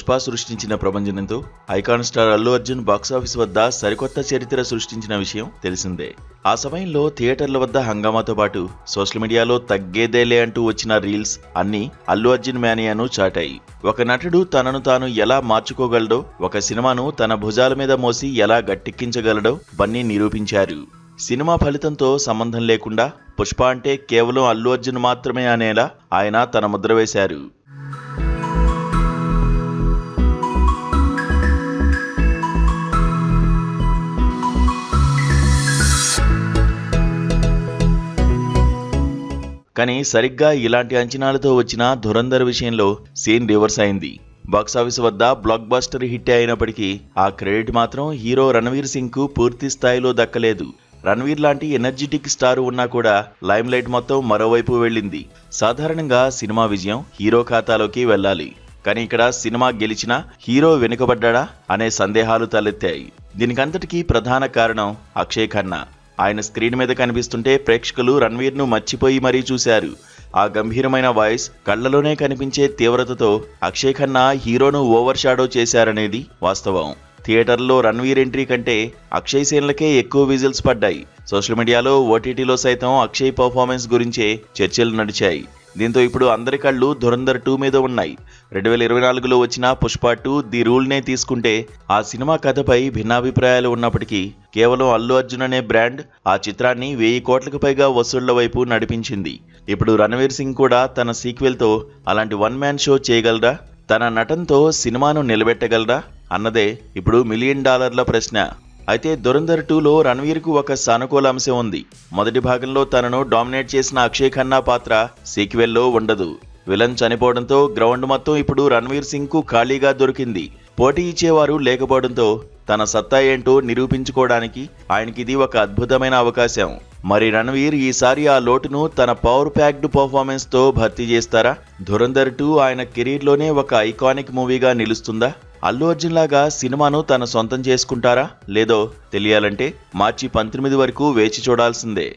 పుష్ప సృష్టించిన ప్రభంజనంతో icon star Allu Arjun box office వద్ద సరికొత్త చరిత్ర సృష్టించిన విషయం తెలిసిందే. ఆ సమయంలో థియేటర్ల వద్ద హంగామాతో పాటు సోషల్ మీడియాలో తగ్గేదేలే అంటూ వచ్చిన రీల్స్ అన్నీ అల్లు అర్జున్ మేనియాను చాటాయి. ఒక నటుడు తనను తాను ఎలా మార్చుకోగలడో, ఒక సినిమాను తన భుజాల మీద మోసి ఎలా గట్టెక్కించగలడో బన్నీ నిరూపించారు. సినిమా ఫలితంతో సంబంధం లేకుండా పుష్ప అంటే కేవలం అల్లు అర్జున్ మాత్రమే అనేలా ఆయన తన ముద్ర వేశారు. కానీ సరిగ్గా ఇలాంటి అంచనాలతో వచ్చిన ధురంధర్ విషయంలో సీన్ రివర్స్ అయింది. బాక్సాఫీస్ వద్ద బ్లాక్ బస్టర్ హిట్ అయినప్పటికీ ఆ క్రెడిట్ మాత్రం హీరో రణవీర్ సింగ్ కు పూర్తి స్థాయిలో దక్కలేదు. రణవీర్ లాంటి ఎనర్జెటిక్ స్టార్ ఉన్నా కూడా లైమ్ లైట్ మొత్తం మరోవైపు వెళ్ళింది. సాధారణంగా సినిమా విజయం హీరో ఖాతాలోకి వెళ్ళాలి. కానీ ఇక్కడ సినిమా గెలిచినా హీరో వెనుకబడ్డా అనే సందేహాలు తలెత్తాయి. దీనికంతటికీ ప్రధాన కారణం అక్షయ్ ఖన్నా. ఆయన స్క్రీన్ మీద కనిపిస్తుంటే ప్రేక్షకులు రణవీర్ను మర్చిపోయి మరీ చూశారు. ఆ గంభీరమైన వాయిస్, కళ్లలోనే కనిపించే తీవ్రతతో అక్షయ్ ఖన్నా హీరోను ఓవర్ షాడో చేశారనేది వాస్తవం. థియేటర్లో రణవీర్ ఎంట్రీ కంటే అక్షయ్ సీన్లకే ఎక్కువ విజిల్స్ పడ్డాయి. సోషల్ మీడియాలో, ఓటీటీలో సైతం అక్షయ్ పర్ఫార్మెన్స్ గురించే చర్చలు నడిచాయి. దీంతో ఇప్పుడు అందరి కళ్ళు ధురంధర్ 2 మీద ఉన్నాయి. 2024లో వచ్చిన పుష్ప 2 ది రూల్నే తీసుకుంటే ఆ సినిమా కథపై భిన్నాభిప్రాయాలు ఉన్నప్పటికీ కేవలం అల్లు అర్జున్ అనే బ్రాండ్ ఆ చిత్రాన్ని 1000 కోట్లకు పైగా వసూళ్ల వైపు నడిపించింది. ఇప్పుడు రణవీర్ సింగ్ కూడా తన సీక్వెల్తో అలాంటి వన్ మ్యాన్ షో చేయగలరా? తన నటనతో సినిమాను నిలబెట్టగలరా అన్నదే ఇప్పుడు $1 మిలియన్ ప్రశ్న. అయితే ధురంధర్ 2లో రణవీర్కు ఒక సానుకూల అంశం ఉంది. మొదటి భాగంలో తనను డామినేట్ చేసిన అక్షయ్ ఖన్నా పాత్ర సీక్వెల్లో ఉండదు. విలన్ చనిపోవడంతో గ్రౌండ్ మొత్తం ఇప్పుడు రణవీర్ సింగ్ కు ఖాళీగా దొరికింది. పోటీ ఇచ్చేవారు లేకపోవడంతో తన సత్తా ఏంటో నిరూపించుకోవడానికి ఆయనకిది ఒక అద్భుతమైన అవకాశం. మరి రణవీర్ ఈసారి ఆ లోటును తన పవర్ ప్యాక్డ్ పర్ఫార్మెన్స్ తో భర్తీ చేస్తారా? ధురంధర్ 2 ఆయన కెరీర్లోనే ఒక ఐకానిక్ మూవీగా నిలుస్తుందా? అల్లు అర్జున్ లాగా సినిమాను తన సొంతం చేసుకుంటారా లేదో తెలియాలంటే మార్చి 19 వరకు వేచి చూడాల్సిందే.